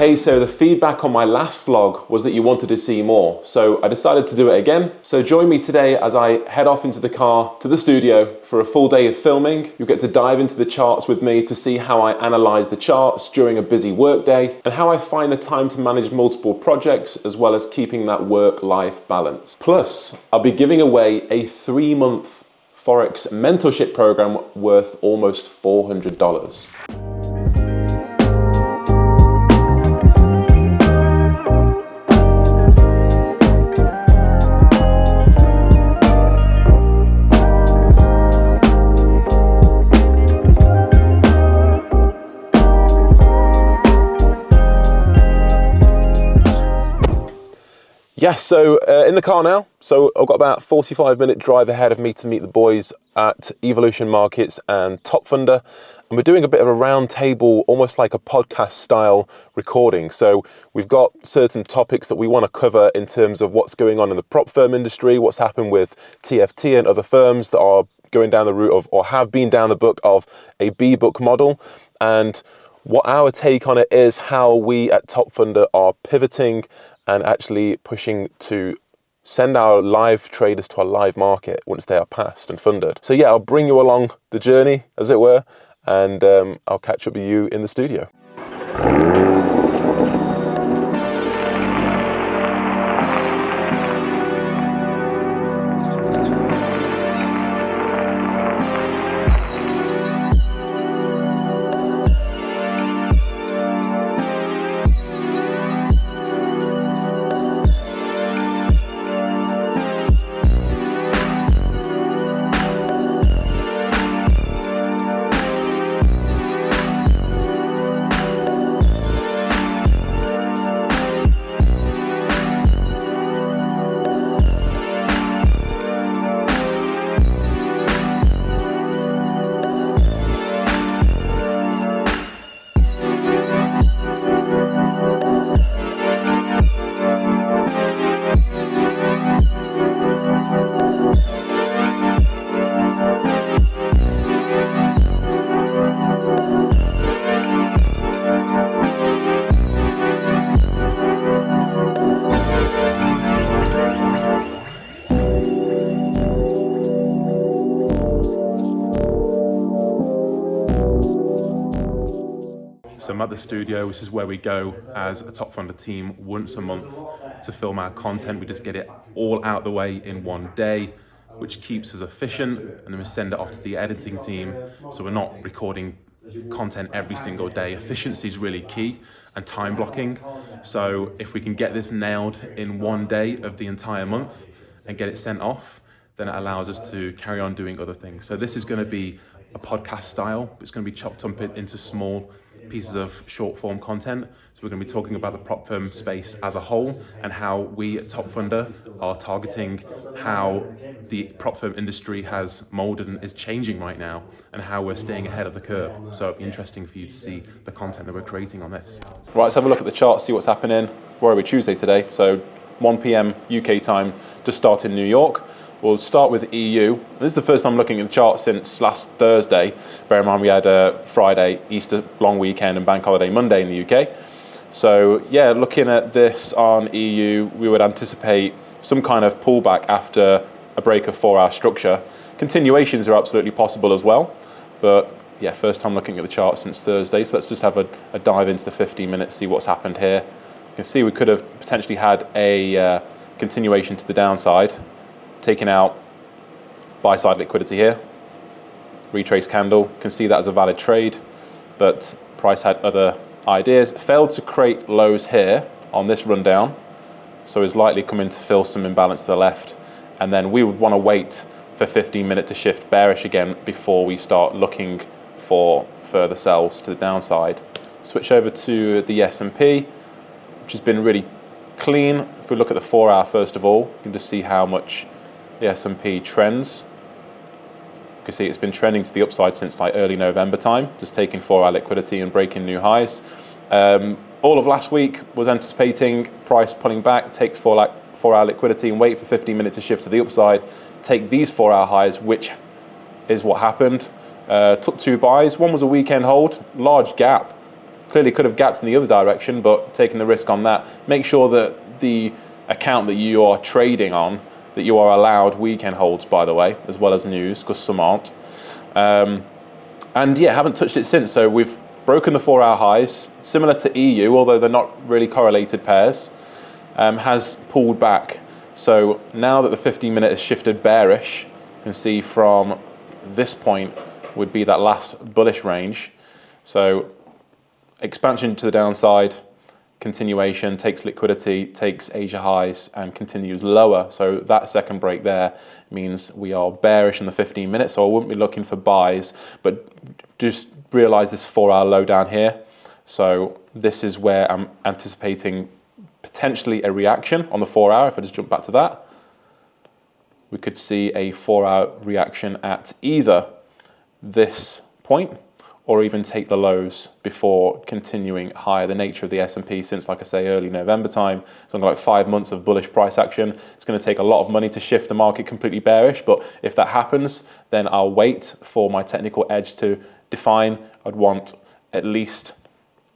Hey, so the feedback on my last vlog was that you wanted to see more, so I decided to do it again. So join me today as I head off into the car to the studio for a full day of filming. You'll get to dive into the charts with me to see how I analyze the charts during a busy work day and how I find the time to manage multiple projects as well as keeping that work-life balance. Plus, I'll be giving away a 3-month Forex mentorship program worth almost $400. Yes, so in the car now. So I've got about a 45-minute drive ahead of me to meet the boys at Evolution Markets and Top Funder. And we're doing a bit of a round table, almost like a podcast style recording. So we've got certain topics that we want to cover in terms of what's going on in the prop firm industry, what's happened with TFT and other firms that are going down the route of, or have been down the book of a B-book model. And what our take on it is, how we at Top Funder are pivoting and actually pushing to send our live traders to a live market once they are passed and funded. So yeah, I'll bring you along the journey, as it were, and I'll catch up with you in the studio. So I'm at the studio. This is where we go as a Top Funder team once a month to film our content. We just get it all out the way in one day, which keeps us efficient, and then we send it off to the editing team. So we're not recording content every single day. Efficiency is really key, and time blocking. So if we can get this nailed in one day of the entire month and get it sent off, then it allows us to carry on doing other things. So this is going to be a podcast style, but it's going to be chopped up into small pieces of short form content. So we're going to be talking about the prop firm space as a whole and how we at Top Funder are targeting how the prop firm industry has molded and is changing right now, and how we're staying ahead of the curve. So it'll be interesting for you to see the content that we're creating on this. Right, let's have a look at the charts, see what's happening. Where are we? Tuesday today, so 1 p.m. UK time, just started in New York. We'll start with EU. This is the first time looking at the chart since last Thursday. Bear in mind we had a Friday, Easter long weekend and bank holiday Monday in the UK. So yeah, looking at this on EU, we would anticipate some kind of pullback after a break of 4-hour structure. Continuations are absolutely possible as well. But yeah, first time looking at the chart since Thursday. So let's just have a dive into the 15 minutes, see what's happened here. You can see we could have potentially had a continuation to the downside, taking out buy side liquidity here, retrace candle, can see that as a valid trade, but price had other ideas, failed to create lows here on this rundown, so is likely coming to fill some imbalance to the left, and then we would want to wait for 15 minutes to shift bearish again before we start looking for further sells to the downside. Switch over to the S&P, which has been really clean. If we look at the 4-hour first of all, you can just see how much the S&P trends. You can see it's been trending to the upside since like early November time, just taking 4-hour liquidity and breaking new highs. All of last week was anticipating price pulling back, takes 4-hour liquidity and wait for 15 minutes to shift to the upside, take these 4-hour highs, which is what happened. Took 2 buys. One was a weekend hold, large gap. Clearly could have gapped in the other direction, but taking the risk on that. Make sure that the account that you are trading on, that you are allowed weekend holds, by the way, as well as news, because some aren't. And yeah, haven't touched it since. So we've broken the 4-hour highs, similar to EU, although they're not really correlated pairs, has pulled back. So now that the 15-minute has shifted bearish, you can see from this point would be that last bullish range. So expansion to the downside, continuation, takes liquidity, takes Asia highs and continues lower. So that second break there means we are bearish in the 15 minutes. So I wouldn't be looking for buys, but just realize this 4-hour low down here. So this is where I'm anticipating potentially a reaction on the 4-hour. If I just jump back to that, we could see a 4-hour reaction at either this point or even take the lows before continuing higher. The nature of the S&P since, like I say, early November time, it's only like 5 months of bullish price action. It's going to take a lot of money to shift the market completely bearish, but if that happens, then I'll wait for my technical edge to define. I'd want at least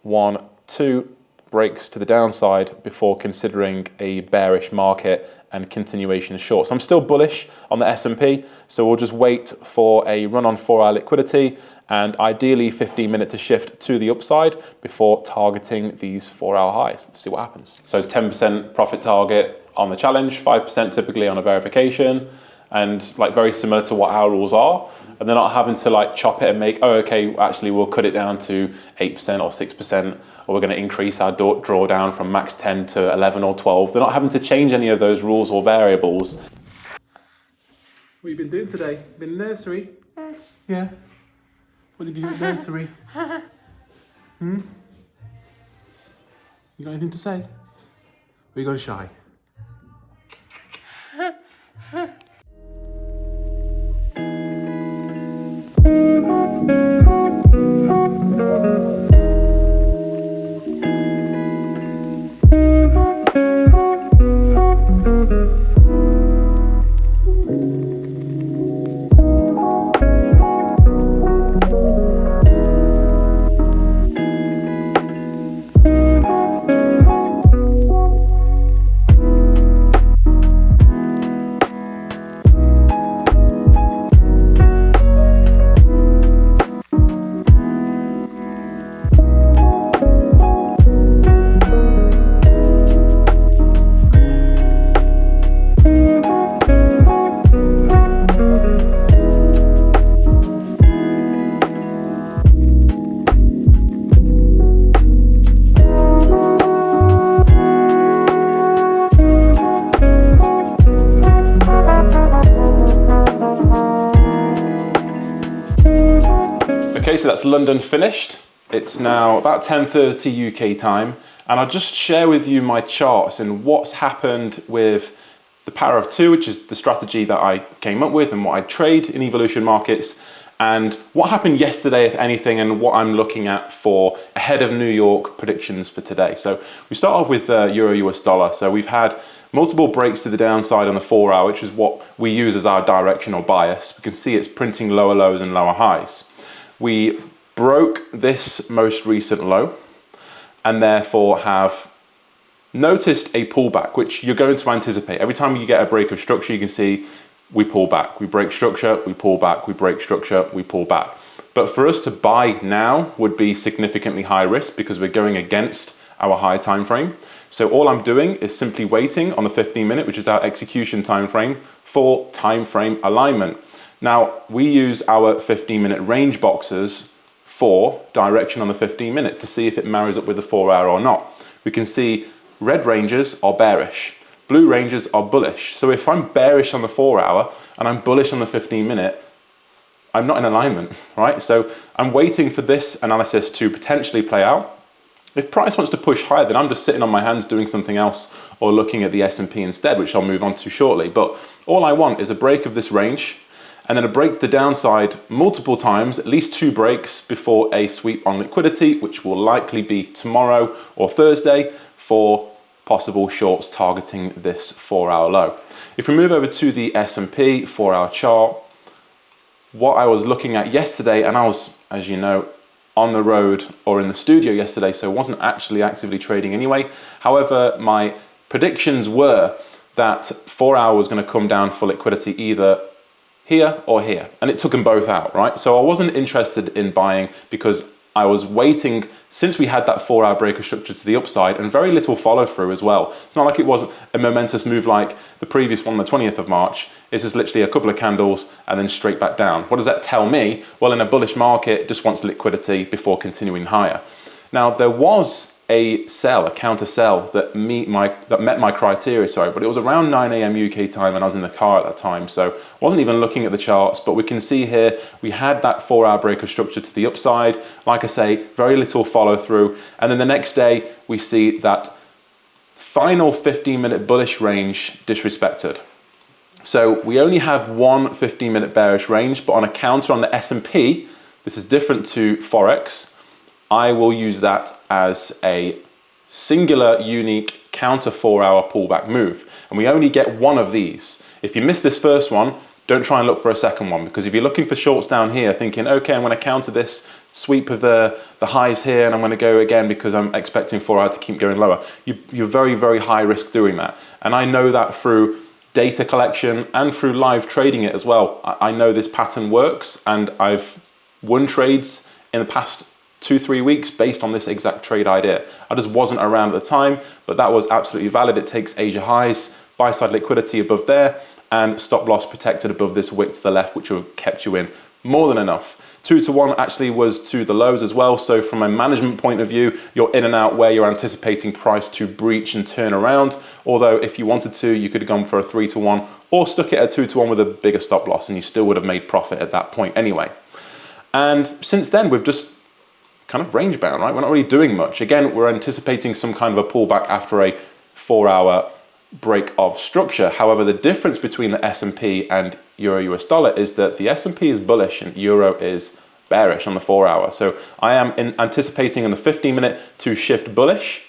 1-2 breaks to the downside before considering a bearish market and continuation short. So I'm still bullish on the S&P, so we'll just wait for a run on 4-hour liquidity and ideally 15-minute to shift to the upside before targeting these 4-hour highs. Let's see what happens. So 10% profit target on the challenge, 5% typically on a verification, and like very similar to what our rules are. And they're not having to like chop it and make, oh, okay, actually we'll cut it down to 8% or 6%, or we're going to increase our drawdown from max 10 to 11 or 12. They're not having to change any of those rules or variables. What have you been doing today? Been in nursery? Yeah. What did you do at nursery? You got anything to say? Or you got shy? Okay, so that's London finished. It's now about 10:30 UK time, and I'll just share with you my charts and what's happened with the power of two, which is the strategy that I came up with and what I trade in evolution markets, and what happened yesterday, if anything, and what I'm looking at for ahead of New York predictions for today. So we start off with Euro US dollar. So we've had multiple breaks to the downside on the 4-hour, which is what we use as our directional bias. We can see it's printing lower lows and lower highs. We broke this most recent low and therefore have noticed a pullback, which you're going to anticipate. Every time you get a break of structure, you can see we pull back, we break structure, we pull back, we break structure, we pull back. But for us to buy now would be significantly high risk because we're going against our high time frame. So all I'm doing is simply waiting on the 15-minute, which is our execution time frame, for time frame alignment. Now, we use our 15-minute range boxes for direction on the 15-minute to see if it marries up with the 4-hour or not. We can see red ranges are bearish, blue ranges are bullish. So if I'm bearish on the 4-hour and I'm bullish on the 15-minute, I'm not in alignment, right? So I'm waiting for this analysis to potentially play out. If price wants to push higher, then I'm just sitting on my hands doing something else or looking at the S&P instead, which I'll move on to shortly. But all I want is a break of this range and then a break to the downside multiple times, at least 2 breaks before a sweep on liquidity, which will likely be tomorrow or Thursday for possible shorts targeting this 4-hour low. If we move over to the S&P 4-hour chart, what I was looking at yesterday, and I was, as you know, on the road or in the studio yesterday, so I wasn't actually actively trading anyway. However, my predictions were that 4 hour was going to come down for liquidity either here or here, and it took them both out, right? So I wasn't interested in buying because I was waiting since we had that 4 hour breaker structure to the upside and very little follow through as well. It's not like it was a momentous move like the previous one, the 20th of March. It's just literally a couple of candles and then straight back down. What does that tell me? Well, in a bullish market, it just wants liquidity before continuing higher. Now, there was a counter sell that met my criteria, but it was around 9 a.m. UK time and I was in the car at that time, so I wasn't even looking at the charts. But we can see here we had that 4 hour breaker structure to the upside. Like I say, very little follow through, and then the next day we see that final 15-minute bullish range disrespected. So we only have one 15-minute bearish range, but on a counter on the S&P, this is different to Forex. I will use that as a singular, unique counter 4 hour pullback move. And we only get one of these. If you miss this first one, don't try and look for a second one, because if you're looking for shorts down here thinking, okay, I'm going to counter this sweep of the highs here and I'm going to go again because I'm expecting 4 hour to keep going lower, you're very, very high risk doing that. And I know that through data collection and through live trading it as well. I know this pattern works, and I've won trades in the past 2-3 weeks based on this exact trade idea. I just wasn't around at the time, but that was absolutely valid. It takes Asia highs, buy side liquidity above there, and stop loss protected above this wick to the left, which will have kept you in more than enough. 2 to 1 actually was to the lows as well. So from a management point of view, you're in and out where you're anticipating price to breach and turn around. Although if you wanted to, you could have gone for a 3 to 1 or stuck it at 2 to 1 with a bigger stop loss, and you still would have made profit at that point anyway. And since then, we've just kind of range bound, right? We're not really doing much. Again, we're anticipating some kind of a pullback after a 4 hour break of structure. However, the difference between the S&P and Euro US dollar is that the S&P is bullish and Euro is bearish on the 4 hour. So I am anticipating in the 15-minute to shift bullish.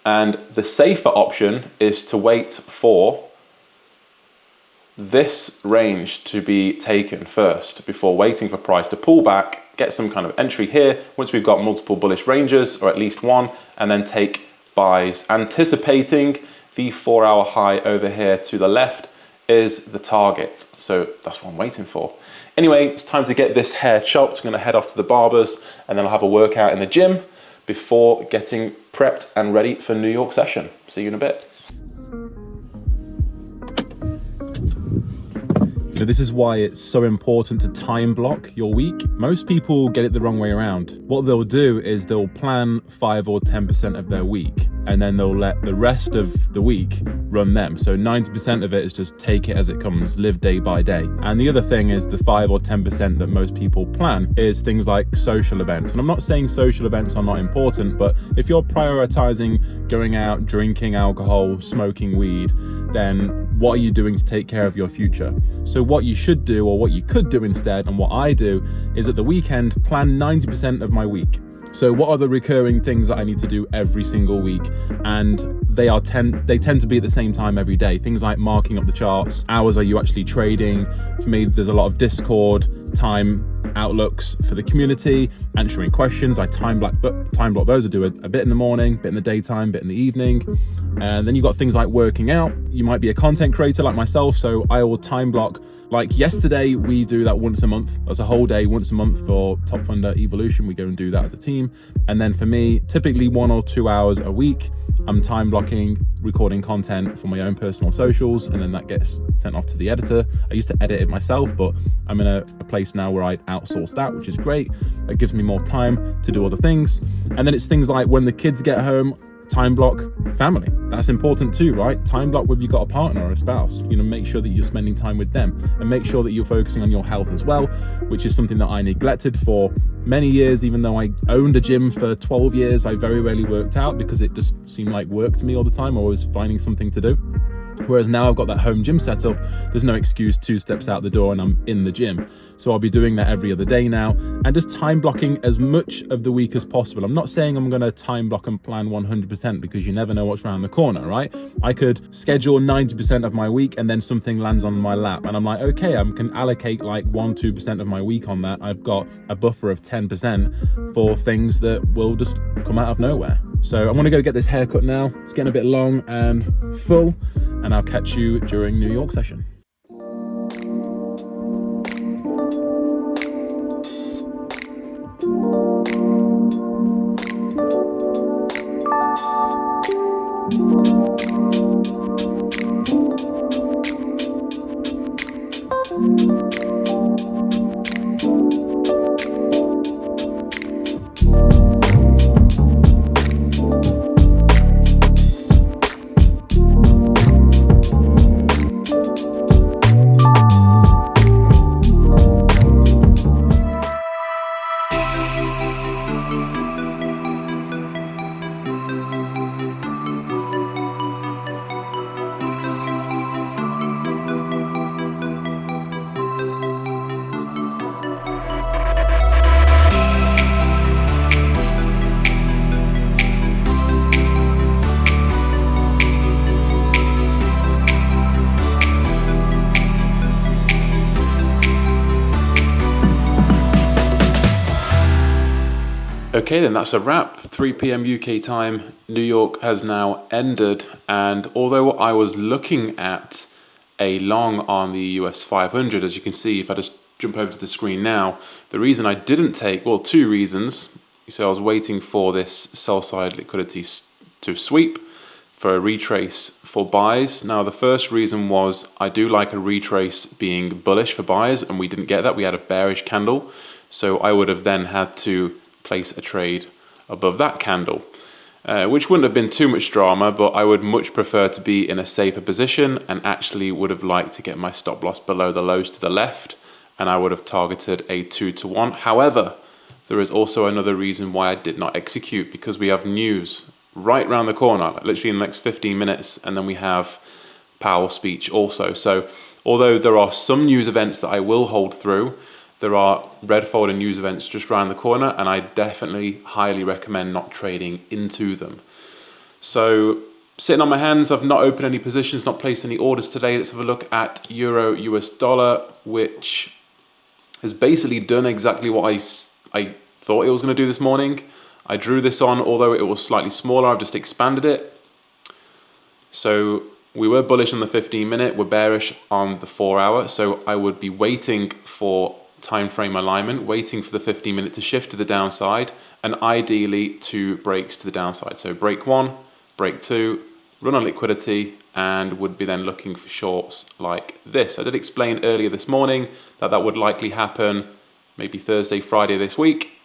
And the safer option is to wait for this range to be taken first before waiting for price to pull back, get some kind of entry here once we've got multiple bullish ranges, or at least one, and then take buys, anticipating the 4 hour high over here to the left is the target. So that's what I'm waiting for. Anyway, it's time to get this hair chopped. I'm going to head off to the barber's and then I'll have a workout in the gym before getting prepped and ready for New York session. See you in a bit. So this is why it's so important to time block your week. Most people get it the wrong way around. What they'll do is they'll plan 5 or 10% of their week, and then they'll let the rest of the week run them. So 90% of it is just take it as it comes, live day by day. And the other thing is the 5 or 10% that most people plan is things like social events. And I'm not saying social events are not important, but if you're prioritizing going out, drinking alcohol, smoking weed, then what are you doing to take care of your future? So what you should do, or what you could do instead, and what I do, is at the weekend, plan 90% of my week. So what are the recurring things that I need to do every single week? And they tend to be at the same time every day. Things like marking up the charts, hours are you actually trading? For me, there's a lot of Discord, time outlooks for the community, answering questions. I time block those. I do a bit in the morning, bit in the daytime, bit in the evening. And then you've got things like working out. You might be a content creator like myself, so I will time block. Like yesterday, we do that once a month. That's a whole day, once a month for Top Funder Evolution. We go and do that as a team. And then for me, typically 1 or 2 hours a week, I'm time blocking, recording content for my own personal socials, and then that gets sent off to the editor. I used to edit it myself, but I'm in a place now where I outsource that, which is great. It gives me more time to do other things. And then it's things like when the kids get home, time block family. That's important too, right? Time block whether you've got a partner or a spouse. Make sure that you're spending time with them, and make sure that you're focusing on your health as well, which is something that I neglected for many years. Even though I owned a gym for 12 years, I very rarely worked out because it just seemed like work to me all the time, or was finding something to do. Whereas now I've got that home gym set up, there's no excuse 2 steps out the door and I'm in the gym. So I'll be doing that every other day now, and just time blocking as much of the week as possible. I'm not saying I'm gonna time block and plan 100% because you never know what's around the corner, right? I could schedule 90% of my week and then something lands on my lap and I'm like, okay, I can allocate like 1-2% of my week on that. I've got a buffer of 10% for things that will just come out of nowhere. So I'm gonna go get this haircut now. It's getting a bit long and full, and I'll catch you during New York session. Okay, then that's a wrap. 3 p.m. UK time. New York has now ended, and although I was looking at a long on the US 500, as you can see, if I just jump over to the screen now, the reason I didn't take, well, 2 reasons. So I was waiting for this sell side liquidity to sweep for a retrace for buys. Now, the first reason was I do like a retrace being bullish for buyers, and we didn't get that. We had a bearish candle, so I would have then had to place a trade above that candle, which wouldn't have been too much drama, but I would much prefer to be in a safer position, and actually would have liked to get my stop loss below the lows to the left, and I would have targeted a 2-to-1. However, there is also another reason why I did not execute, because we have news right around the corner, like literally in the next 15 minutes, and then we have Powell's speech also. So although there are some news events that I will hold through, there are red folder news events just around the corner, and I definitely highly recommend not trading into them. So sitting on my hands, I've not opened any positions, not placed any orders today. Let's have a look at Euro US dollar, which has basically done exactly what I thought it was going to do this morning. I drew this on, although it was slightly smaller, I've just expanded it. So we were bullish on the 15-minute, we're bearish on the 4-hour. So I would be waiting for time frame alignment, waiting for the 15-minute to shift to the downside, and ideally 2 breaks to the downside. So break 1, break 2, run on liquidity, and would be then looking for shorts like this. I did explain earlier this morning that that would likely happen maybe Thursday, Friday this week,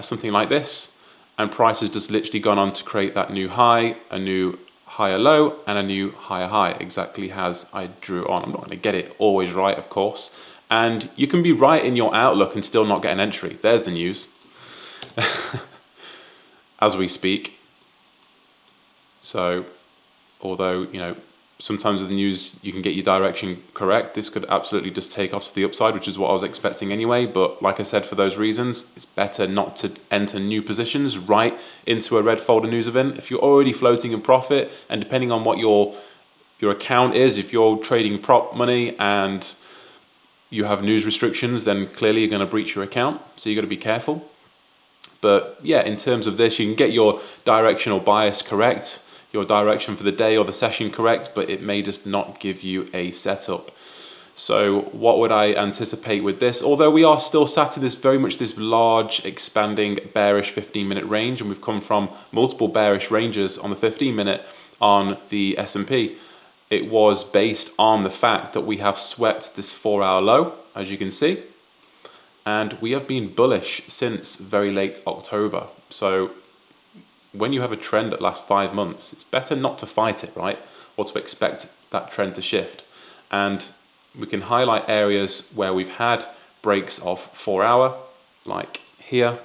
something like this. And price has just literally gone on to create that new high, a new higher low, and a new higher high, exactly as I drew on. I'm not going to get it always right, of course. And you can be right in your outlook and still not get an entry. There's the news as we speak. So although, you know, sometimes with the news you can get your direction correct, this could absolutely just take off to the upside, which is what I was expecting anyway. But like I said, for those reasons, it's better not to enter new positions right into a red folder news event. If you're already floating in profit, and depending on what your account is, if you're trading prop money and you have news restrictions, then clearly you're going to breach your account. So you've got to be careful. But yeah, in terms of this, you can get your directional bias correct, your direction for the day or the session correct, but it may just not give you a setup. So what would I anticipate with this? Although we are still sat in this very much this large expanding bearish 15-minute range, and we've come from multiple bearish ranges on the 15-minute on the S&P. It was based on the fact that we have swept this 4-hour low, as you can see, and we have been bullish since very late October. So when you have a trend that lasts 5 months, it's better not to fight it, right? Or to expect that trend to shift. And we can highlight areas where we've had breaks of 4-hour, like here,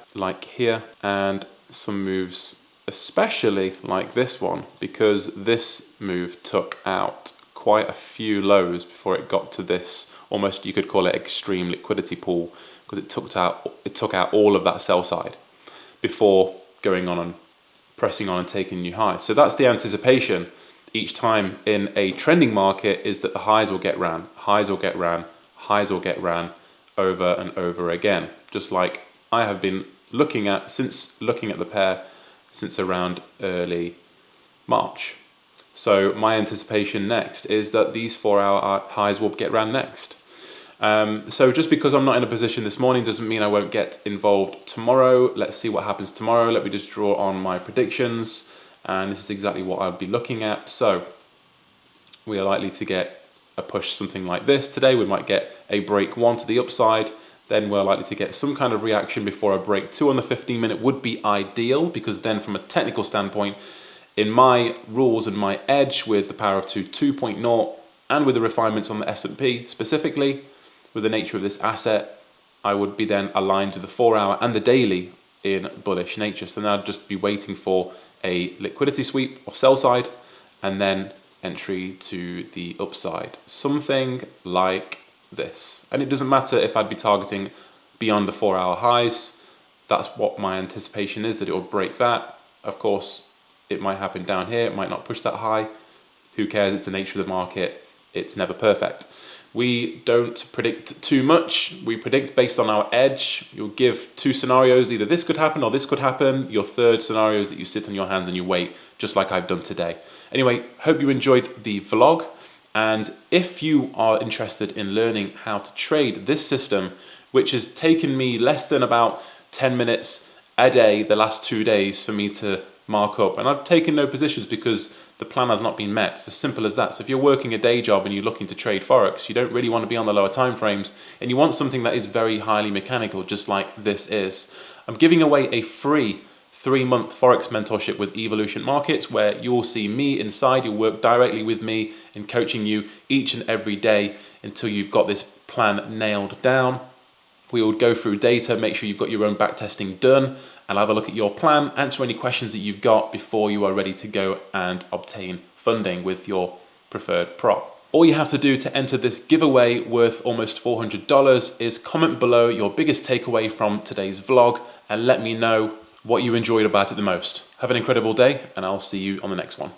and some moves, especially like this one, because this move took out quite a few lows before it got to this, almost you could call it extreme liquidity pool, because it took out all of that sell side before going on and pressing on and taking new highs. So that's the anticipation each time in a trending market, is that the highs will get ran, highs will get ran, highs will get ran over and over again. Just like I have been looking at the pair since around early March. So my anticipation next is that these 4-hour highs will get ran next. So just because I'm not in a position this morning doesn't mean I won't get involved tomorrow. Let's see what happens tomorrow. Let me just draw on my predictions. And this is exactly what I'll be looking at. So we are likely to get a push something like this. Today we might get a break 1 to the upside. Then we're likely to get some kind of reaction before a break 2 on the 15-minute would be ideal, because then from a technical standpoint, in my rules and my edge with the power of 2 2.0 and with the refinements on the S&P specifically, with the nature of this asset, I would be then aligned to the 4-hour and the daily in bullish nature. So then I'd just be waiting for a liquidity sweep of sell side and then entry to the upside. Something like this. And it doesn't matter if I'd be targeting beyond the 4-hour highs. That's what my anticipation is, that it will break that. Of course, it might happen down here. It might not push that high. Who cares? It's the nature of the market. It's never perfect. We don't predict too much. We predict based on our edge. You'll give 2 scenarios. Either this could happen or this could happen. Your third scenario is that you sit on your hands and you wait, just like I've done today. Anyway, hope you enjoyed the vlog. And if you are interested in learning how to trade this system, which has taken me less than about 10 minutes a day the last 2 days for me to mark up, and I've taken no positions because the plan has not been met. It's as simple as that. So if you're working a day job and you're looking to trade Forex, you don't really want to be on the lower time frames, and you want something that is very highly mechanical, just like this is. I'm giving away a free 3-month Forex mentorship with Evolution Markets, where you'll see me inside. You'll work directly with me in coaching you each and every day until you've got this plan nailed down. We will go through data, make sure you've got your own back testing done, and have a look at your plan, answer any questions that you've got before you are ready to go and obtain funding with your preferred prop. All you have to do to enter this giveaway worth almost $400 is comment below your biggest takeaway from today's vlog and let me know what you enjoyed about it the most. Have an incredible day, and I'll see you on the next one.